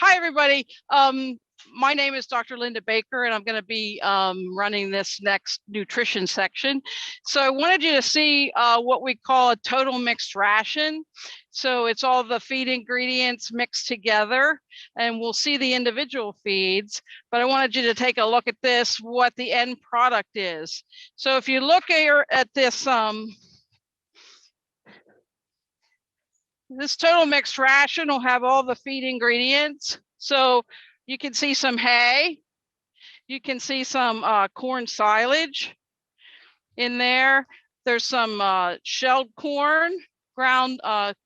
Hi, everybody. My name is Dr. Linda Baker, and I'm going to be running this next nutrition section. So I wanted you to see what we call a total mixed ration. So it's all the feed ingredients mixed together, and we'll see the individual feeds. But I wanted you to take a look at this, what the end product is. So if you look here at this, this total mixed ration will have all the feed ingredients. So you can see some hay, you can see some corn silage in there. There's some shelled corn, ground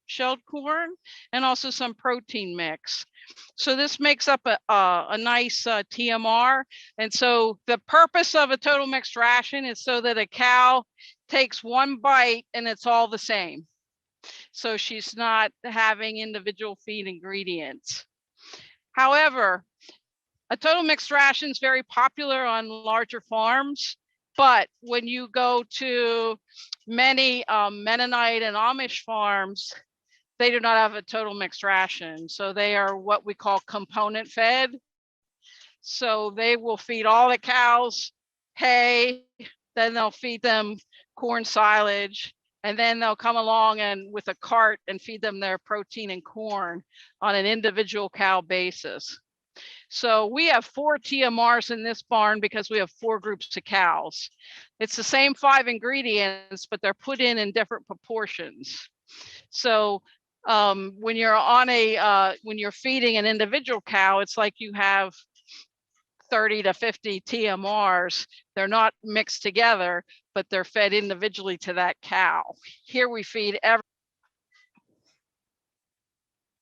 shelled corn, and also some protein mix. So this makes up a nice TMR. And so the purpose of a total mixed ration is so that a cow takes one bite and it's all the same. So she's not having individual feed ingredients. However, a total mixed ration is very popular on larger farms, but when you go to many Mennonite and Amish farms, they do not have a total mixed ration. So they are what we call component fed. So they will feed all the cows hay, then they'll feed them corn silage, and then they'll come along and with a cart and feed them their protein and corn on an individual cow basis. So we have 4 TMRs in this barn because we have 4 groups of cows. It's the same 5 ingredients, but they're put in different proportions. So when you're on when you're feeding an individual cow, it's like you have 30 to 50 TMRs. They're not mixed together, but they're fed individually to that cow. Here we feed every.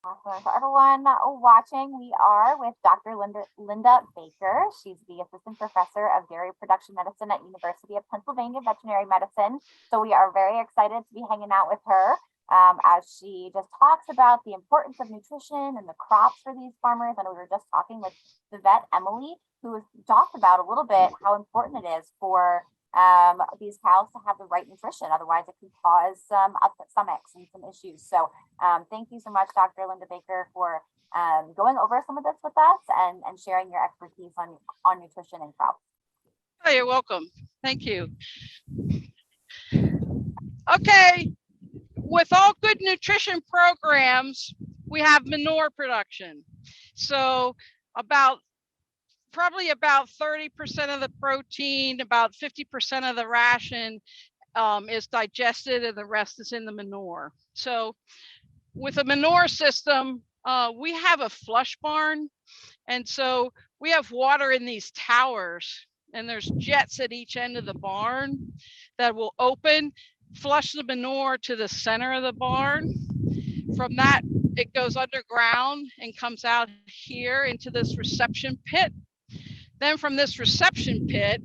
Awesome. For everyone watching, we are with Dr. Linda Baker. She's the Assistant Professor of Dairy Production Medicine at University of Pennsylvania Veterinary Medicine. So we are very excited to be hanging out with her as she just talks about the importance of nutrition and the crops for these farmers. And we were just talking with the vet, Emily, who talked about a little bit how important it is for these cows to have the right nutrition. Otherwise, it can cause some upset stomachs and some issues. So thank you so much, Dr. Linda Baker, for going over some of this with us and sharing your expertise on nutrition and crops. Oh, you're welcome. Thank you. Okay. With all good nutrition programs, we have manure production. So probably about 30% of the protein, about 50% of the ration is digested, and the rest is in the manure. So with a manure system, we have a flush barn. And so we have water in these towers, and there's jets at each end of the barn that will open, flush the manure to the center of the barn. From that, it goes underground and comes out here into this reception pit. Then from this reception pit,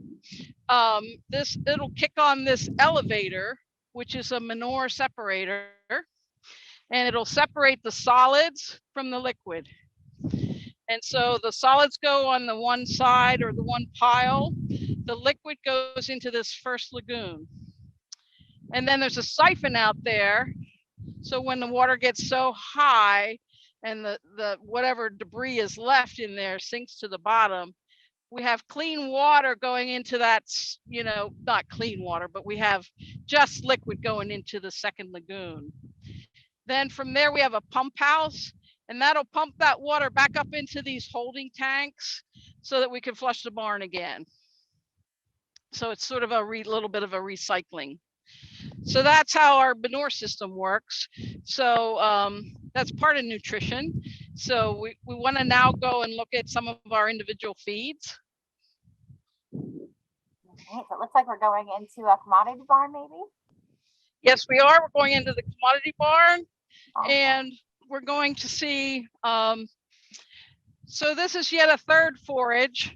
it'll kick on this elevator, which is a manure separator, and it'll separate the solids from the liquid. And so the solids go on the one side or the one pile. The liquid goes into this first lagoon. And then there's a siphon out there. So when the water gets so high and the whatever debris is left in there sinks to the bottom, we have clean water going into that, not clean water, but we have just liquid going into the second lagoon. Then from there, we have a pump house, and that'll pump that water back up into these holding tanks so that we can flush the barn again. So it's sort of a little bit of a recycling. So that's how our manure system works. So that's part of nutrition. So we want to now go and look at some of our individual feeds. Okay, so it looks like we're going into a commodity barn, maybe? Yes, we are. We're going into the commodity barn, and we're going to see, so this is yet a third forage.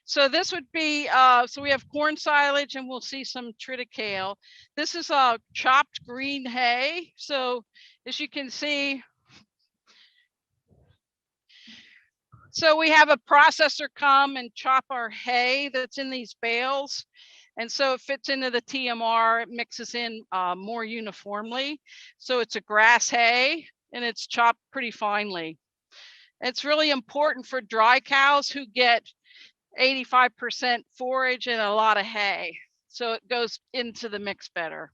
So this would be, so we have corn silage, and we'll see some triticale. This is chopped green hay. So as you can see, so we have a processor come and chop our hay that's in these bales. And so it fits into the TMR, it mixes in more uniformly. So it's a grass hay, and it's chopped pretty finely. It's really important for dry cows who get 85% forage and a lot of hay. So it goes into the mix better.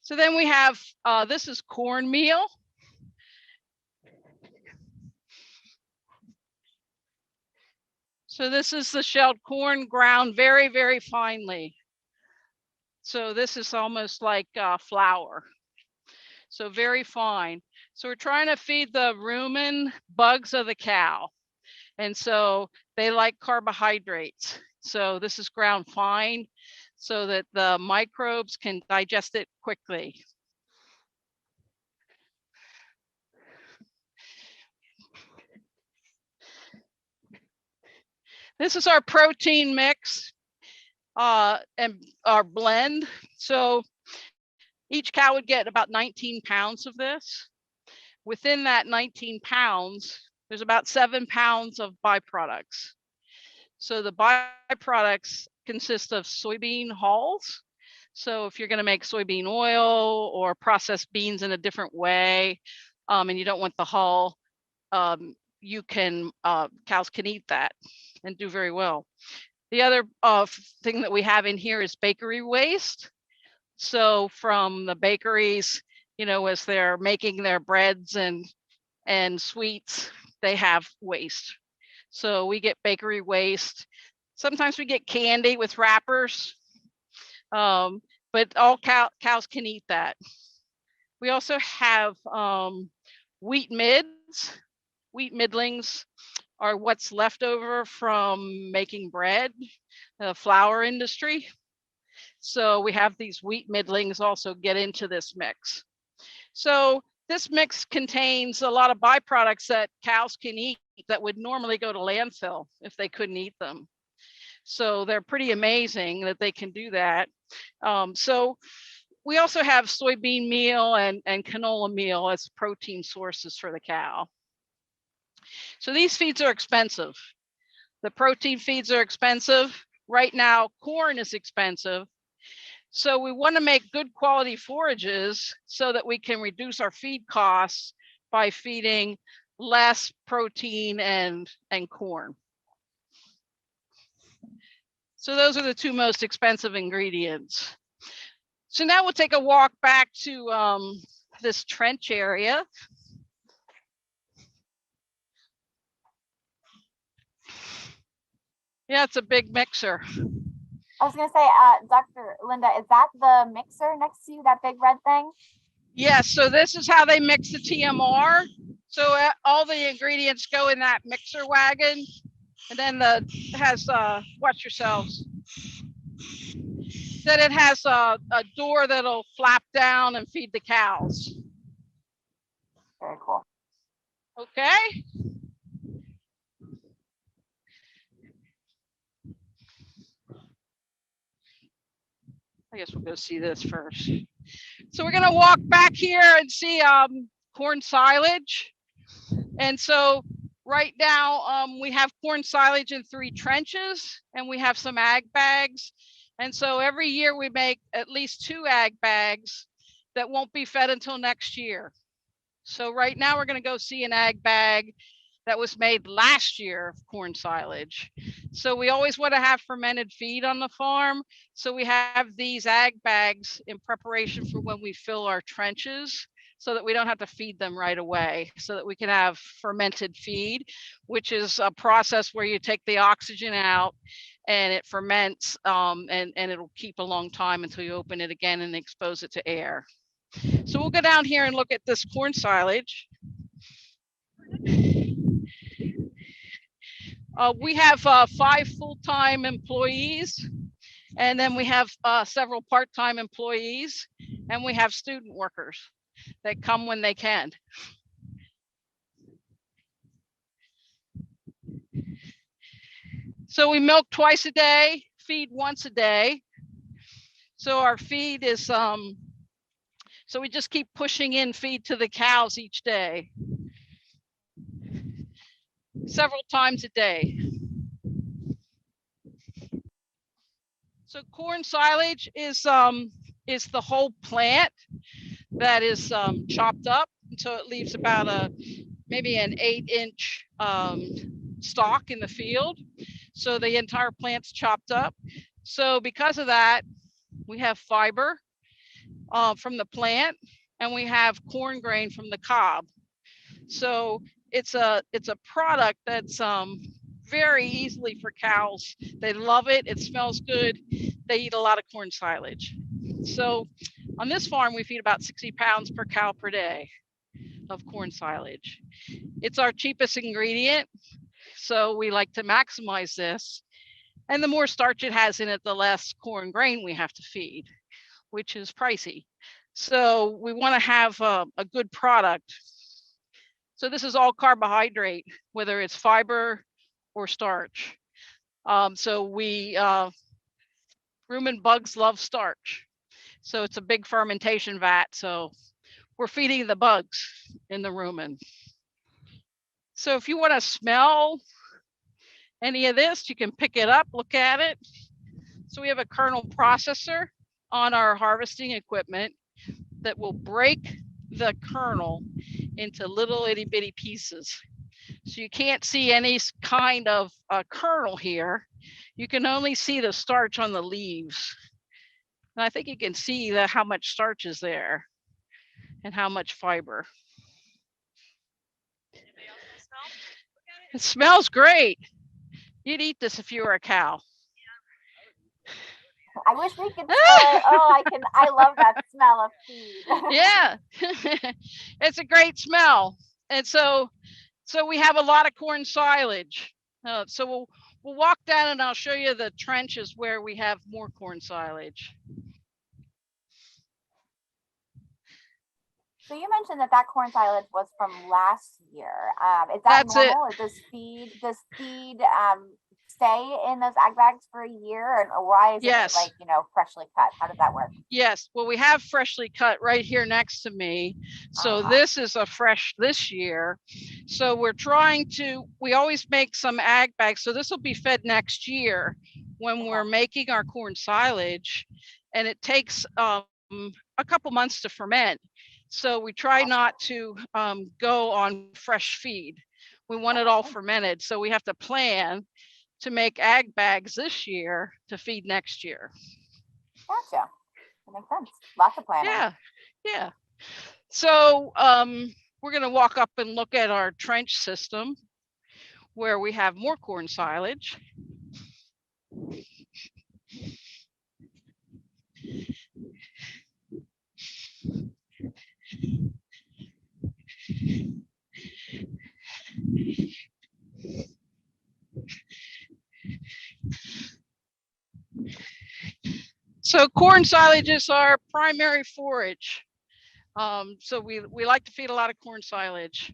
So then we have, this is cornmeal. So this is the shelled corn ground very, very finely. So this is almost like flour. So very fine. So we're trying to feed the rumen bugs of the cow. And so they like carbohydrates. So this is ground fine so that the microbes can digest it quickly. This is our protein mix and our blend. So each cow would get about 19 pounds of this. Within that 19 pounds, there's about 7 pounds of byproducts. So the byproducts consist of soybean hulls. So if you're going to make soybean oil or process beans in a different way, and you don't want the hull, you can cows can eat that and do very well. The other thing that we have in here is bakery waste. So from the bakeries, you know, as they're making their breads and sweets, they have waste. So we get bakery waste. Sometimes we get candy with wrappers, but all cows can eat that. We also have wheat mids. Wheat middlings are what's left over from making bread, the flour industry. So we have these wheat middlings also get into this mix. So this mix contains a lot of byproducts that cows can eat that would normally go to landfill if they couldn't eat them. So they're pretty amazing that they can do that. So we also have soybean meal and canola meal as protein sources for the cow. So these feeds are expensive. The protein feeds are expensive. Right now, corn is expensive. So we want to make good quality forages so that we can reduce our feed costs by feeding less protein and corn. So those are the two most expensive ingredients. So now we'll take a walk back to this trench area. Yeah, it's a big mixer. I was going to say, Dr. Linda, is that the mixer next to you, that big red thing? Yes, so this is how they mix the TMR. So all the ingredients go in that mixer wagon, and then has watch yourselves. Then it has a door that'll flap down and feed the cows. Very cool. Okay. I guess we'll go see this first. So we're gonna walk back here and see corn silage. And so right now we have corn silage in 3 trenches, and we have some ag bags. And so every year we make at least 2 ag bags that won't be fed until next year. So right now we're going to go see an ag bag that was made last year of corn silage. So we always want to have fermented feed on the farm. So we have these ag bags in preparation for when we fill our trenches, so that we don't have to feed them right away, so that we can have fermented feed, which is a process where you take the oxygen out and it ferments, and it'll keep a long time until you open it again and expose it to air. So we'll go down here and look at this corn silage. We have 5 full-time employees, and then we have several part-time employees, and we have student workers that come when they can. So we milk twice a day, feed once a day. So our feed is, so we just keep pushing in feed to the cows each day, several times a day. So corn silage is the whole plant that is chopped up. So it leaves about maybe an 8-inch stalk in the field. So the entire plant's chopped up. So because of that, we have fiber from the plant, and we have corn grain from the cob. So it's a product that's very easily for cows. They love it. It smells good. They eat a lot of corn silage. So on this farm, we feed about 60 pounds per cow per day of corn silage. It's our cheapest ingredient, so we like to maximize this. And the more starch it has in it, the less corn grain we have to feed, which is pricey. So we want to have a good product. So this is all carbohydrate, whether it's fiber or starch. So rumen bugs love starch. So it's a big fermentation vat. So we're feeding the bugs in the rumen. So if you want to smell any of this, you can pick it up, look at it. So we have a kernel processor on our harvesting equipment that will break the kernel into little itty bitty pieces. So you can't see any kind of kernel here. You can only see the starch on the leaves. And I think you can see how much starch is there and how much fiber. It smells great. You'd eat this if you were a cow. I wish we could smell it. Oh, I love that smell of feed. Yeah, it's a great smell. And so we have a lot of corn silage. So we'll walk down and I'll show you the trenches where we have more corn silage. So you mentioned that corn silage was from last year. Is that That's normal? Or does feed stay in those ag bags for a year, or why is Yes. it like, freshly cut? How does that work? Yes, well, we have freshly cut right here next to me. So this is a fresh this year. So we always make some ag bags. So this will be fed next year when we're making our corn silage, and it takes a couple months to ferment. So we try not to go on fresh feed. We want it all fermented. So we have to plan to make ag bags this year to feed next year. Gotcha. That makes sense. Lots of planning. Yeah. So we're going to walk up and look at our trench system where we have more corn silage. So corn silage is our primary forage. So we like to feed a lot of corn silage.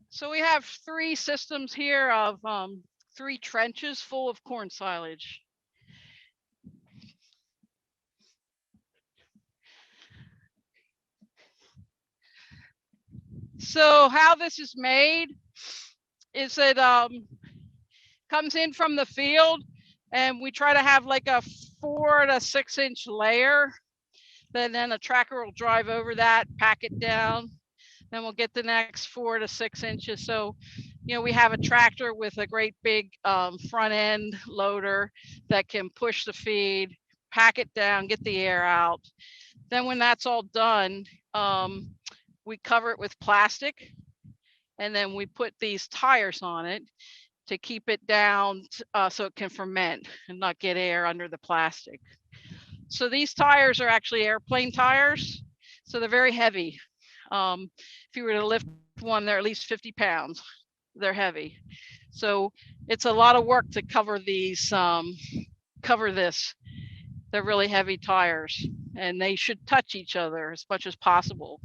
So we have 3 systems here of 3 trenches full of corn silage. So how this is made is it comes in from the field, and we try to have like a 4 to 6 inch layer. Then a tracker will drive over that, pack it down. Then we'll get the next 4 to 6 inches. So, we have a tractor with a great big front end loader that can push the feed, pack it down, get the air out. Then when that's all done, we cover it with plastic, and then we put these tires on it to keep it down so it can ferment and not get air under the plastic. So these tires are actually airplane tires. So they're very heavy. If you were to lift one, they're at least 50 pounds. They're heavy. So it's a lot of work to cover these, cover this. They're really heavy tires, and they should touch each other as much as possible.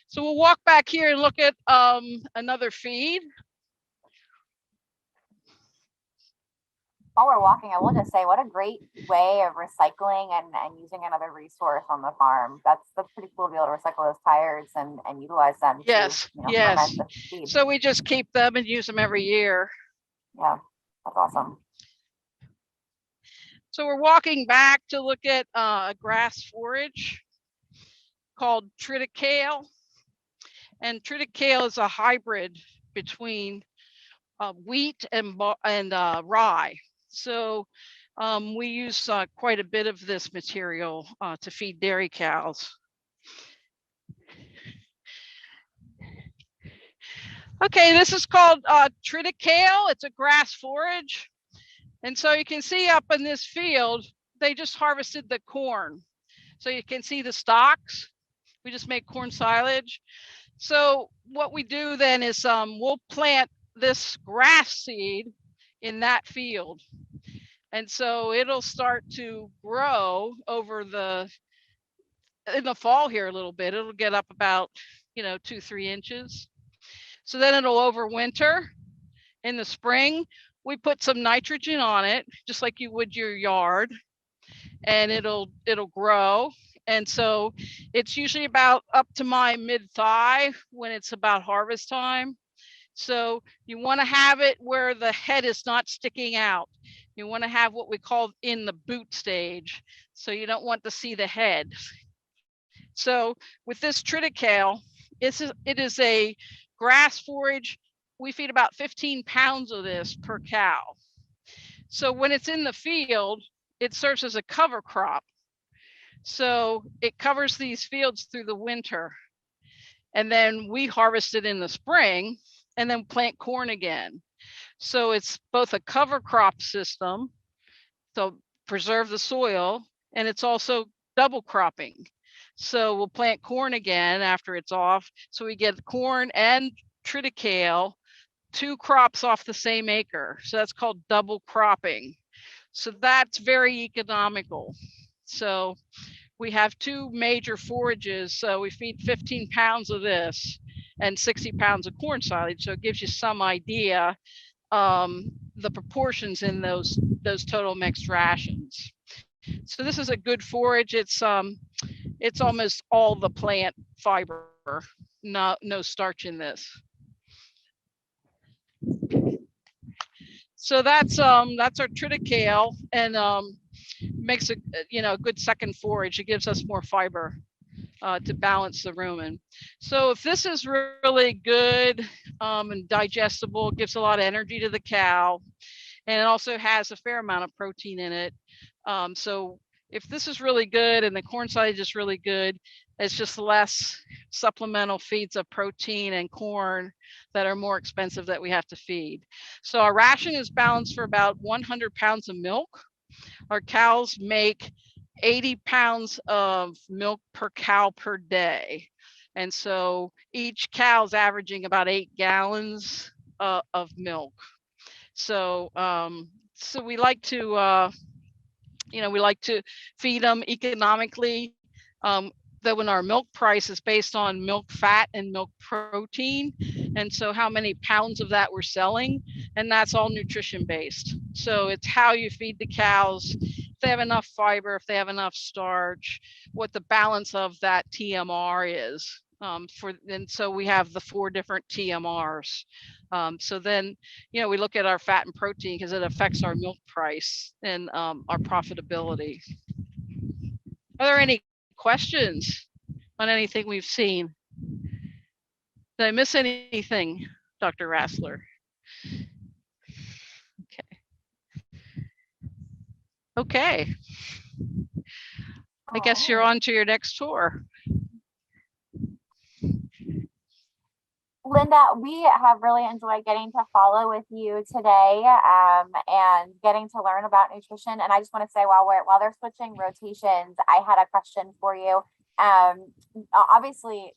So we'll walk back here and look at another feed. While we're walking, I will just say, what a great way of recycling and using another resource on the farm. That's pretty cool to be able to recycle those tires and utilize them. Yes, to, yes. ferment the feed. So we just keep them and use them every year. Yeah, that's awesome. So we're walking back to look at grass forage. called triticale. And triticale is a hybrid between wheat and rye. So we use quite a bit of this material to feed dairy cows. Okay, this is called triticale. It's a grass forage. And so you can see up in this field, they just harvested the corn. So you can see the stalks. We just make corn silage. So what we do then is we'll plant this grass seed in that field. And so it'll start to grow over in the fall here a little bit. It'll get up about, 2-3 inches. So then it'll overwinter. In the spring, we put some nitrogen on it, just like you would your yard, and it'll grow. And so it's usually about up to my mid-thigh when it's about harvest time. So you want to have it where the head is not sticking out. You want to have what we call in the boot stage. So you don't want to see the head. So with this triticale, it is a grass forage. We feed about 15 pounds of this per cow. So when it's in the field, it serves as a cover crop. So it covers these fields through the winter. And then we harvest it in the spring and then plant corn again. So it's both a cover crop system, so preserve the soil, and it's also double cropping. So we'll plant corn again after it's off. So we get corn and triticale, 2 crops off the same acre. So that's called double cropping. So that's very economical. So we have 2 major forages. So we feed 15 pounds of this and 60 pounds of corn silage. So it gives you some idea the proportions in those total mixed rations. So this is a good forage. It's almost all the plant fiber, no starch in this. So that's our triticale, and makes a good second forage. It gives us more fiber to balance the rumen. So if this is really good and digestible, gives a lot of energy to the cow, and it also has a fair amount of protein in it. So if this is really good and the corn silage is really good, it's just less supplemental feeds of protein and corn that are more expensive that we have to feed. So our ration is balanced for about 100 pounds of milk. Our cows make 80 pounds of milk per cow per day. And so each cow's averaging about 8 gallons of milk. So so we like to feed them economically. Though when our milk price is based on milk fat and milk protein, and so how many pounds of that we're selling, and that's all nutrition based. So it's how you feed the cows, if they have enough fiber, if they have enough starch, what the balance of that TMR is. And so we have the 4 different TMRs. So then, we look at our fat and protein because it affects our milk price and our profitability. Are there any questions on anything we've seen? Did I miss anything, Dr. Rassler? Okay. I guess you're on to your next tour. Linda, we have really enjoyed getting to follow with you today and getting to learn about nutrition. And I just want to say, while they're switching rotations, I had a question for you. Obviously,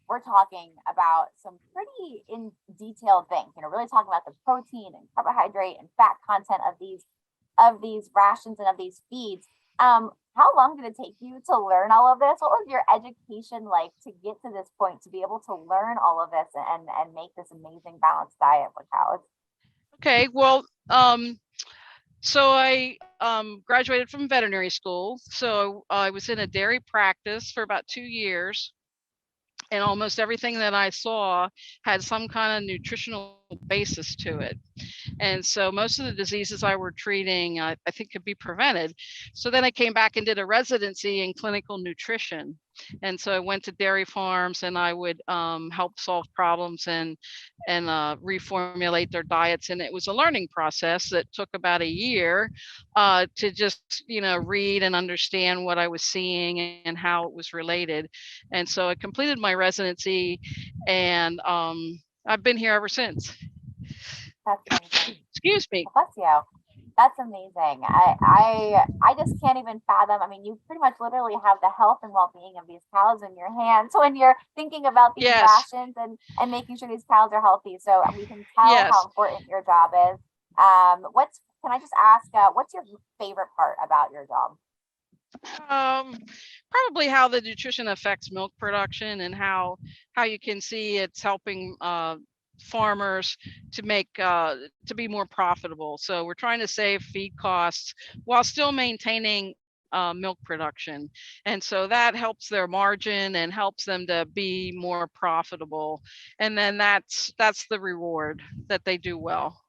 we're talking about some pretty in detailed things. Really talking about the protein and carbohydrate and fat content of these rations and of these feeds. How long did it take you to learn all of this? What was your education like to get to this point, to be able to learn all of this and make this amazing balanced diet for cows? Okay, well, so I graduated from veterinary school. So I was in a dairy practice for about 2 years. And almost everything that I saw had some kind of nutritional basis to it. And so most of the diseases I were treating, I think could be prevented. So then I came back and did a residency in clinical nutrition. And so I went to dairy farms and I would help solve problems and reformulate their diets. And it was a learning process that took about a year to just, read and understand what I was seeing and how it was related. And so I completed my residency, and I've been here ever since. That's amazing. Excuse me. Bless you. That's amazing. I just can't even fathom. I mean, you pretty much literally have the health and well-being of these cows in your hands when you're thinking about these Yes. rations and making sure these cows are healthy. So we can tell Yes. how important your job is. Can I just ask, what's your favorite part about your job? Probably how the nutrition affects milk production, and how you can see it's helping farmers to make to be more profitable. So we're trying to save feed costs while still maintaining milk production, and so that helps their margin and helps them to be more profitable. And then that's the reward, that they do well.